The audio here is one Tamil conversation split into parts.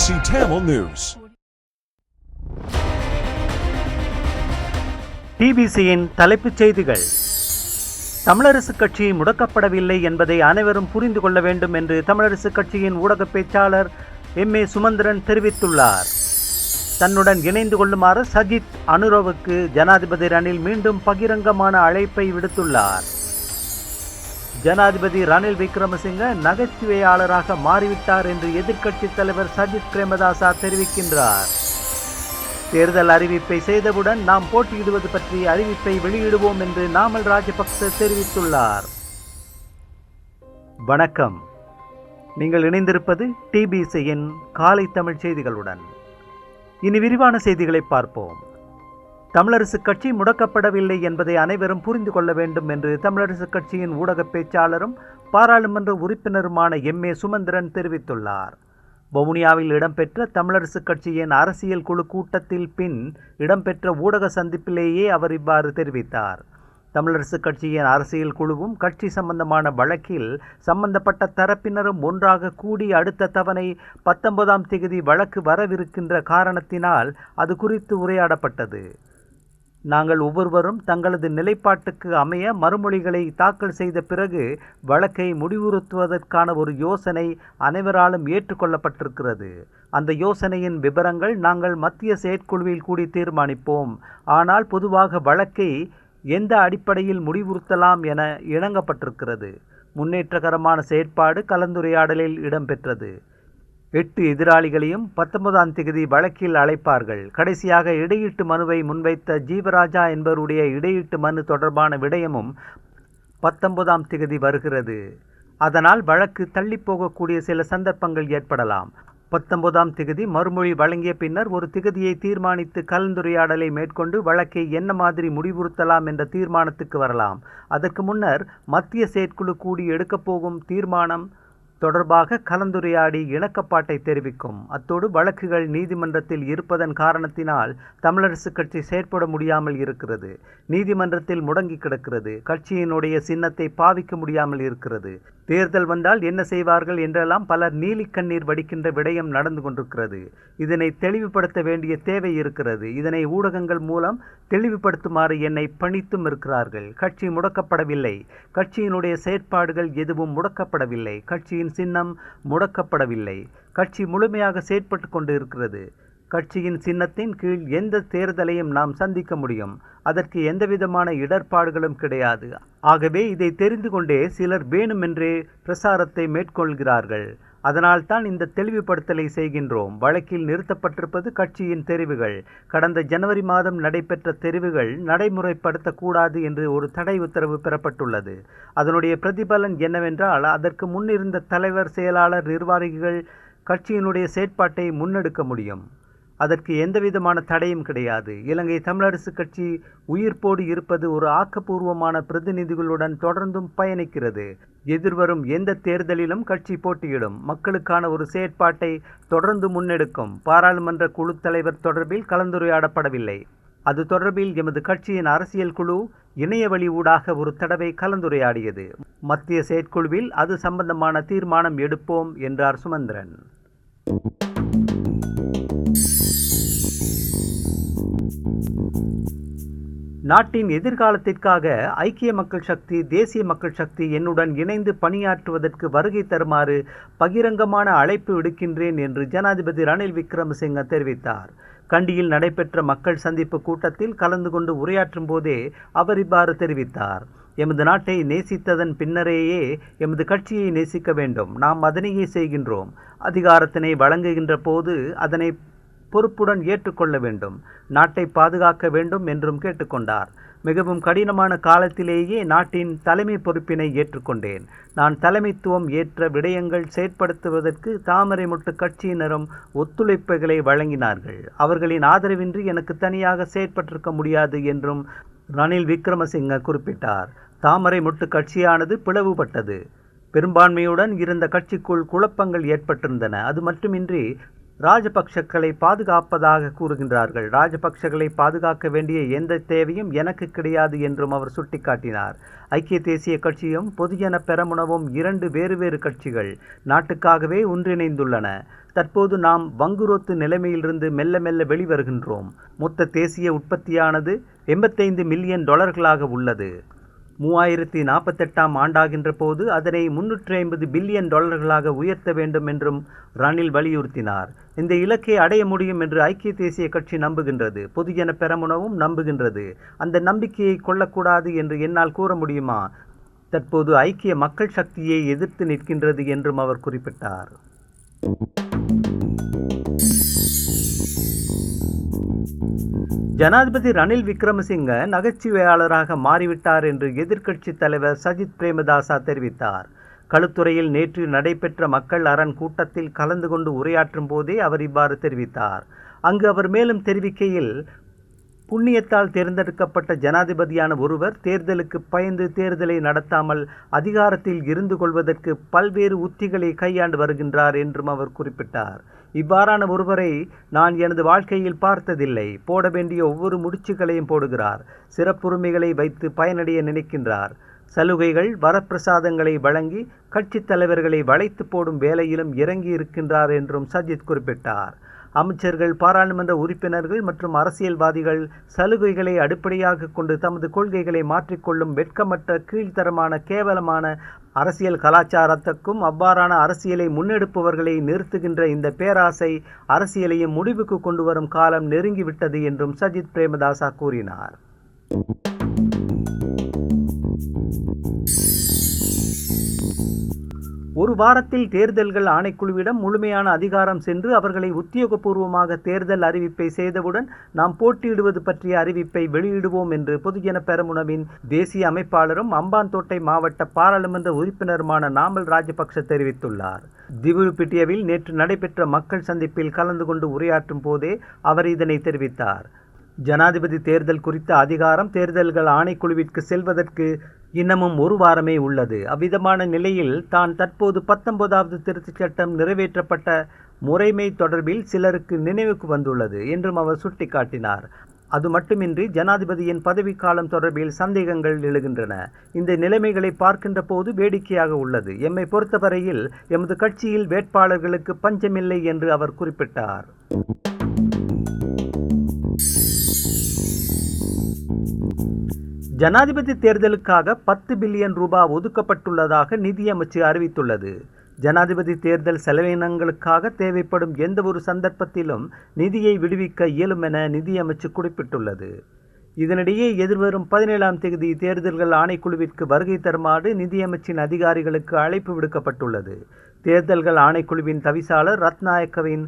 Tamil News. டிபிசியின் தலைப்புச் செய்திகள். தமிழரசுக் கட்சி முடக்கப்படவில்லை என்பதை அனைவரும் புரிந்து கொள்ள வேண்டும் என்று தமிழரசுக் கட்சியின் ஊடக பேச்சாளர் எம்.ஏ. சுமந்திரன் தெரிவித்துள்ளார். தன்னுடன் இணைந்து கொள்ளுமாறு சஜித் அனுரவுக்கு ஜனாதிபதி ரணில் மீண்டும் பகிரங்கமான அழைப்பை விடுத்துள்ளார். ஜனாதிபதி ரணில் விக்ரமசிங்க நகைச்சுவையாளராக மாறிவிட்டார் என்று எதிர்க்கட்சித் தலைவர் சஜித் பிரேமதாசா தெரிவிக்கின்றார். தேர்தல் அறிவிப்பை செய்தவுடன் நாம் போட்டியிடுவது பற்றி அறிவிப்பை வெளியிடுவோம் என்று நாமல் ராஜபக்ச தெரிவித்துள்ளார். வணக்கம். நீங்கள் இணைந்திருப்பது டிபிசியின் காலை தமிழ் செய்திகளுடன். இனி விரிவான செய்திகளை பார்ப்போம். தமிழரசுக் கட்சி முடக்கப்படவில்லை என்பதை அனைவரும் புரிந்து கொள்ள வேண்டும் என்று தமிழரசுக் கட்சியின் ஊடக பேச்சாளரும் பாராளுமன்ற உறுப்பினருமான எம்.ஏ. சுமந்திரன் தெரிவித்துள்ளார். வவுனியாவில் இடம்பெற்ற தமிழரசுக் கட்சியின் அரசியல் குழு கூட்டத்தில் பின் இடம்பெற்ற ஊடக சந்திப்பிலேயே அவர் இவ்வாறு தெரிவித்தார். தமிழரசுக் கட்சியின் அரசியல் குழுவும் கட்சி சம்பந்தமான வழக்கில் சம்பந்தப்பட்ட தரப்பினரும் ஒன்றாக கூடி அடுத்த தவணை 19ஆம் தேதி வழக்கு வரவிருக்கின்ற காரணத்தினால் அது குறித்து உரையாடப்பட்டது. நாங்கள் ஒவ்வொருவரும் தங்களது நிலைப்பாட்டுக்கு அமைய மறுமொழிகளை தாக்கல் செய்த பிறகு வழக்கை முடிவுறுத்துவதற்கான ஒரு யோசனை அனைவராலும் ஏற்றுக்கொள்ளப்பட்டிருக்கிறது. அந்த யோசனையின் விவரங்கள் நாங்கள் மத்திய செயற்குழுவில் கூடி தீர்மானிப்போம். ஆனால் பொதுவாக வழக்கை எந்த அடிப்படையில் முடிவுறுத்தலாம் என இணங்கப்பட்டிருக்கிறது. முன்னேற்றகரமான செயற்பாடு கலந்துரையாடலில் இடம்பெற்றது. 8 எதிராளிகளையும் 19ஆம் தேதி வழக்கில் அழைப்பார்கள். கடைசியாக இடையீட்டு மனுவை முன்வைத்த ஜீவராஜா என்பவருடைய இடையீட்டு மனு தொடர்பான விடயமும் 19ஆம் தேதி வருகிறது. அதனால் வழக்கு தள்ளிப்போகக்கூடிய சில சந்தர்ப்பங்கள் ஏற்படலாம். 19ஆம் தேதி மறுமொழி வழங்கிய பின்னர் ஒரு திகதியை தீர்மானித்து கலந்துரையாடலை மேற்கொண்டு வழக்கை என்ன மாதிரி முடிவுறுத்தலாம் என்ற தீர்மானத்துக்கு வரலாம். அதற்கு முன்னர் மத்திய செயற்குழு கூடி எடுக்கப்போகும் தீர்மானம் தொடர்பாக கலந்துரையாடி இணக்கப்பாட்டை தெரிவிக்கும். அத்தோடு வழக்குகள் நீதிமன்றத்தில் இருப்பதன் காரணத்தினால் தமிழரசுக் கட்சி செயற்பட முடியாமல் இருக்கிறது. நீதிமன்றத்தில் முடங்கி கிடக்கிறது. கட்சியினுடைய சின்னத்தை பாவிக்க முடியாமல் இருக்கிறது. தேர்தல் வந்தால் என்ன செய்வார்கள் என்றெல்லாம் பலர் நீலிக்கண்ணீர் வடிக்கின்ற விடயம் நடந்து கொண்டிருக்கிறது. இதனை தெளிவுபடுத்த வேண்டிய தேவை இருக்கிறது. இதனை ஊடகங்கள் மூலம் தெளிவுபடுத்துமாறு என்னை பணித்தும் இருக்கிறார்கள். கட்சி முடக்கப்படவில்லை. கட்சியினுடைய செயற்பாடுகள் எதுவும் முடக்கப்படவில்லை. கட்சியின் சின்னம் முடக்கப்படவில்லை. கட்சி முழுமையாக செயற்பட்டு கொண்டு இருக்கிறது. கட்சியின் சின்னத்தின் கீழ் எந்த தேர்தலையும் நாம் சந்திக்க முடியும். அதற்கு எந்தவிதமான இடர்பாடுகளும் கிடையாது. ஆகவே இதை தெரிந்து கொண்டே சிலர் வேணுமென்றே பிரசாரத்தை மேற்கொள்கிறார்கள். அதனால்தான் இந்த தெளிவுபடுத்தலை செய்கின்றோம். வழக்கில் நிறுத்தப்பட்டிருப்பது கட்சியின் தெரிவுகள். கடந்த ஜனவரி மாதம் நடைபெற்ற தெரிவுகள் நடைமுறைப்படுத்தக்கூடாது என்று ஒரு தடை உத்தரவு பெறப்பட்டுள்ளது. அதனுடைய பிரதிபலன் என்னவென்றால் அதற்கு முன்னிருந்த தலைவர், செயலாளர், நிர்வாகிகள் கட்சியினுடைய செயற்பாட்டை முன்னெடுக்க முடியும். அதற்கு எந்தவிதமான தடையும் கிடையாது. இலங்கை தமிழரசுக் கட்சி உயிர்ப்போடு இருப்பது ஒரு ஆக்கப்பூர்வமான பிரதிநிதிகளுடன் தொடர்ந்தும் பயணிக்கிறது. எதிர்வரும் எந்த தேர்தலிலும் கட்சி போட்டியிடும். மக்களுக்கான ஒரு செயற்பாட்டை தொடர்ந்து முன்னெடுக்கும். பாராளுமன்ற குழு தலைவர் தொடர்பில் கலந்துரையாடப்படவில்லை. அது தொடர்பில் எமது கட்சியின் அரசியல் குழு இணையவழி ஊடாக ஒரு தடவை கலந்துரையாடியது. மத்திய செயற்குழுவில் அது சம்பந்தமான தீர்மானம் எடுப்போம் என்றார் சுமந்திரன். நாட்டின் எதிர்காலத்திற்காக ஐக்கிய மக்கள் சக்தி, தேசிய மக்கள் சக்தி என்னுடன் இணைந்து பணியாற்றுவதற்கு வருகை தருமாறு பகிரங்கமான அழைப்பு விடுக்கின்றேன் என்று ஜனாதிபதி ரணில் விக்ரமசிங்க தெரிவித்தார். கண்டியில் நடைபெற்ற மக்கள் சந்திப்பு கூட்டத்தில் கலந்து கொண்டு உரையாற்றும் போதே அவர் இவ்வாறு தெரிவித்தார். எமது நாட்டை நேசித்ததன் பின்னரேயே எமது கட்சியை நேசிக்க வேண்டும். நாம் அதனையே செய்கின்றோம். அதிகாரத்தினை வழங்குகின்ற போது அதனை பொறுப்புடன் ஏற்றுக்கொள்ள வேண்டும். நாட்டை பாதுகாக்க வேண்டும் என்றும் கேட்டுக்கொண்டார். மிகவும் கடினமான காலத்திலேயே நாட்டின் தலைமை பொறுப்பினை ஏற்றுக்கொண்டேன். நான் தலைமைத்துவம் ஏற்ற விடயங்கள் செயற்படுத்துவதற்கு தாமரை மொட்டு கட்சியினரும் ஒத்துழைப்புகளை வழங்கினார்கள். அவர்களின் ஆதரவின்றி எனக்கு தனியாக செயற்பட்டிருக்க முடியாது என்றும் ரணில் விக்ரமசிங்க குறிப்பிட்டார். தாமரை மொட்டு கட்சியானது பிளவுபட்டது. பெரும்பான்மையுடன் இருந்த கட்சிக்குள் குழப்பங்கள் ஏற்பட்டிருந்தன. அது மட்டுமின்றி ராஜபக்ஷக்களை பாதுகாப்பதாக கூறுகின்றார்கள். ராஜபக்ஷகளை பாதுகாக்க வேண்டிய எந்த தேவையும் எனக்கு கிடையாது என்றும் அவர் சுட்டிக்காட்டினார். ஐக்கிய தேசிய கட்சியும் பொதுஜன பெரமுனவும் இரண்டு வேறு கட்சிகள் நாட்டுக்காகவே ஒன்றிணைந்துள்ளன. தற்போது நாம் வங்குரோத்து நிலைமையிலிருந்து மெல்ல மெல்ல வெளிவருகின்றோம். மொத்த தேசிய உற்பத்தியானது $85 மில்லியன் உள்ளது. 3048 ஆண்டாகின்ற போது அதனை $350 பில்லியன் உயர்த்த வேண்டும் என்றும் ரணில் வலியுறுத்தினார். இந்த இலக்கை அடைய முடியும் என்று ஐக்கிய தேசிய கட்சி நம்புகின்றது. பொதுஜன பெரமுனவும் நம்புகின்றது. அந்த நம்பிக்கையை கொள்ளக்கூடாது என்று என்னால் கூற முடியுமா? தற்போது ஐக்கிய மக்கள் சக்தியை எதிர்த்து நிற்கின்றது என்றும் அவர் குறிப்பிட்டார். ஜனாதிபதி ரணில் விக்ரமசிங்க நகைச்சுவையாளராக மாறிவிட்டார் என்று எதிர்க்கட்சி தலைவர் சஜித் பிரேமதாசா தெரிவித்தார். களுத்துறையில் நேற்று நடைபெற்ற மக்கள் அரண் கூட்டத்தில் கலந்து கொண்டு உரையாற்றும் போதே அவர் இவ்வாறு தெரிவித்தார். அங்கு அவர் மேலும் தெரிவிக்கையில், புண்ணியத்தால் தேர்ந்தெடுக்கப்பட்ட ஜனாதிபதியான ஒருவர் தேர்தலுக்கு பயந்து தேர்தலை நடத்தாமல் அதிகாரத்தில் இருந்து கொள்வதற்கு பல்வேறு உத்திகளை கையாண்டு வருகின்றார் என்றும் அவர் குறிப்பிட்டார். இவ்வாறான ஒருவரை நான் எனது வாழ்க்கையில் பார்த்ததில்லை. போட வேண்டிய ஒவ்வொரு முடிச்சுகளையும் போடுகிறார். சிறப்புரிமைகளை வைத்து பயனடைய நினைக்கின்றார். சலுகைகள் வரப்பிரசாதங்களை வழங்கி கட்சித் தலைவர்களை வளைத்து போடும் வேலையிலும் இறங்கி இருக்கின்றார் என்றும் சஜித் குறிப்பிட்டார். அமைச்சர்கள், பாராளுமன்ற உறுப்பினர்கள் மற்றும் அரசியல்வாதிகள் சலுகைகளை அடிப்படையாக கொண்டு தமது கொள்கைகளை மாற்றிக்கொள்ளும் வெட்கமற்ற கீழ்த்தரமான கேவலமான அரசியல் கலாச்சாரத்துக்கும் அவ்வாறான அரசியலை முன்னெடுப்பவர்களை நிறுத்துகின்ற இந்த பேராசை அரசியலையும் முடிவுக்கு கொண்டு வரும் காலம் நெருங்கிவிட்டது என்றும் சஜித் பிரேமதாசா கூறினார். ஒரு வாரத்தில் தேர்தல்கள் ஆணைக்குழுவிடம் முழுமையான அதிகாரம் சென்று அவர்களை உத்தியோகபூர்வமாக தேர்தல் அறிவிப்பை செய்தவுடன் நாம் போட்டியிடுவது பற்றிய அறிவிப்பை வெளியிடுவோம் என்று பொதுஜன பெரமுனவின் தேசிய அமைப்பாளரும் அம்பாந்தோட்டை மாவட்ட பாராளுமன்ற உறுப்பினருமான நாமல் ராஜபக்ஷ தெரிவித்துள்ளார். திவுலுப்பிட்டியவில் நேற்று நடைபெற்ற மக்கள் சந்திப்பில் கலந்து கொண்டு உரையாற்றும் போதே அவர் இதனை தெரிவித்தார். ஜனாதிபதி தேர்தல் குறித்த அதிகாரம் தேர்தல்கள் ஆணைக்குழுவிற்கு செல்வதற்கு இன்னமும் ஒரு வாரமே உள்ளது. அவ்விதமான நிலையில் தான் தற்போது 19வது திருத்தச் சட்டம் நிறைவேற்றப்பட்ட முறைமை தொடர்பில் சிலருக்கு நினைவுக்கு வந்துள்ளது என்றும் அவர் சுட்டிக்காட்டினார். அது மட்டுமின்றி ஜனாதிபதியின் பதவிக்காலம் தொடர்பில் சந்தேகங்கள் எழுகின்றன. இந்த நிலைமைகளை பார்க்கின்ற போது வேடிக்கையாக உள்ளது. எம்மை பொறுத்தவரையில் எமது கட்சியில் வேட்பாளர்களுக்கு பஞ்சமில்லை என்று அவர் குறிப்பிட்டார். ஜனாதிபதி தேர்தலுக்காக 10 பில்லியன் ரூபாய் ஒதுக்கப்பட்டுள்ளதாக நிதியமைச்சு அறிவித்துள்ளது. ஜனாதிபதி தேர்தல் செலவினங்களுக்காக தேவைப்படும் எந்த ஒரு சந்தர்ப்பத்திலும் நிதியை விடுவிக்க இயலும் என நிதியமைச்சு குறிப்பிட்டுள்ளது. இதனிடையே எதிர்வரும் 17ஆம் தேதி தேர்தல்கள் ஆணைக்குழுவிற்கு வருகை தருமாறு நிதியமைச்சின் அதிகாரிகளுக்கு அழைப்பு விடுக்கப்பட்டுள்ளது. தேர்தல்கள் ஆணைக்குழுவின் தவிசாளர் ரத்நாயக்கவின்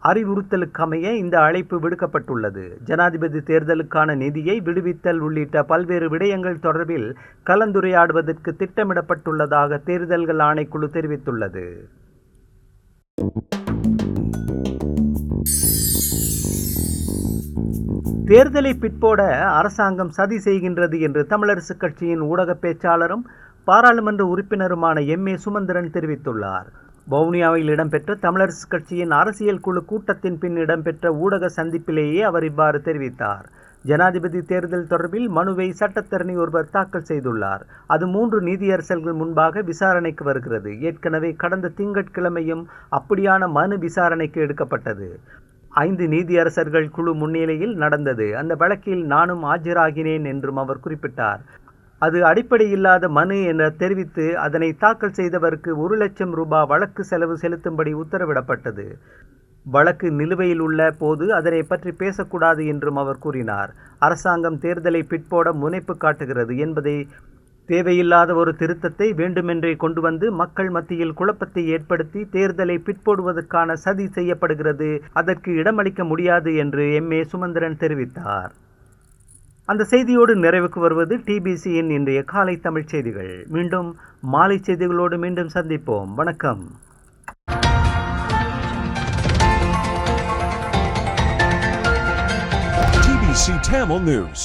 அறிவுறுத்தலுக்கமைய இந்த அழைப்பு விடுக்கப்பட்டுள்ளது. ஜனாதிபதி தேர்தலுக்கான நிதியை விடுவித்தல் உள்ளிட்ட பல்வேறு விடயங்கள் தொடர்பில் கலந்துரையாடுவதற்கு திட்டமிடப்பட்டுள்ளதாக தேர்தல்கள் ஆணைக்குழு தெரிவித்துள்ளது. தேர்தலை பிற்போட அரசாங்கம் சதி செய்கின்றது என்று தமிழரசு கட்சியின் ஊடக பேச்சாளரும் பாராளுமன்ற உறுப்பினருமான எம்.ஏ. சுமந்திரன் தெரிவித்துள்ளார். வவுனியாவில் இடம்பெற்ற தமிழரசு கட்சியின் அரசியல் குழு கூட்டத்தின் பின் இடம்பெற்ற ஊடக சந்திப்பிலேயே அவர் இவ்வாறு தெரிவித்தார். ஜனாதிபதி தேர்தல் தொடர்பில் மனுவை சட்டத்தரணி ஒருவர் தாக்கல் செய்துள்ளார். அது 3 நீதியரசர்கள் முன்பாக விசாரணைக்கு வருகிறது. ஏற்கனவே கடந்த திங்கட்கிழமையும் அப்படியான மனு விசாரணைக்கு எடுக்கப்பட்டது. 5 நீதியரசர்கள் குழு முன்னிலையில் நடந்தது. அந்த வழக்கில் நானும் ஆஜராகினேன் என்றும் அவர் குறிப்பிட்டார். அது அடிப்படையில்லாத மனு என தெரிவித்து அதனை தாக்கல் செய்தவருக்கு 1 லட்சம் ரூபாய் வழக்கு செலவு செலுத்தும்படி உத்தரவிடப்பட்டது. வழக்கு நிலுவையில் உள்ள போது அதனை பற்றி பேசக்கூடாது என்றும் அவர் கூறினார். அரசாங்கம் தேர்தலை பிற்போட முனைப்பு காட்டுகிறது என்பதை தேவையில்லாத ஒரு திருத்தத்தை வேண்டுமென்றே கொண்டு வந்து மக்கள் மத்தியில் குழப்பத்தை ஏற்படுத்தி தேர்தலை பிற்போடுவதற்கான சதி செய்யப்படுகிறது. அதற்கு இடமளிக்க முடியாது என்று எம்.ஏ. சுமந்திரன் தெரிவித்தார். அந்த செய்தியோடு நிறைவுக்கு வருவது டிபிசியின் இன்றைய காலை தமிழ் செய்திகள். மீண்டும் மாலை செய்திகளோடு மீண்டும் சந்திப்போம். வணக்கம். TBC Tamil News.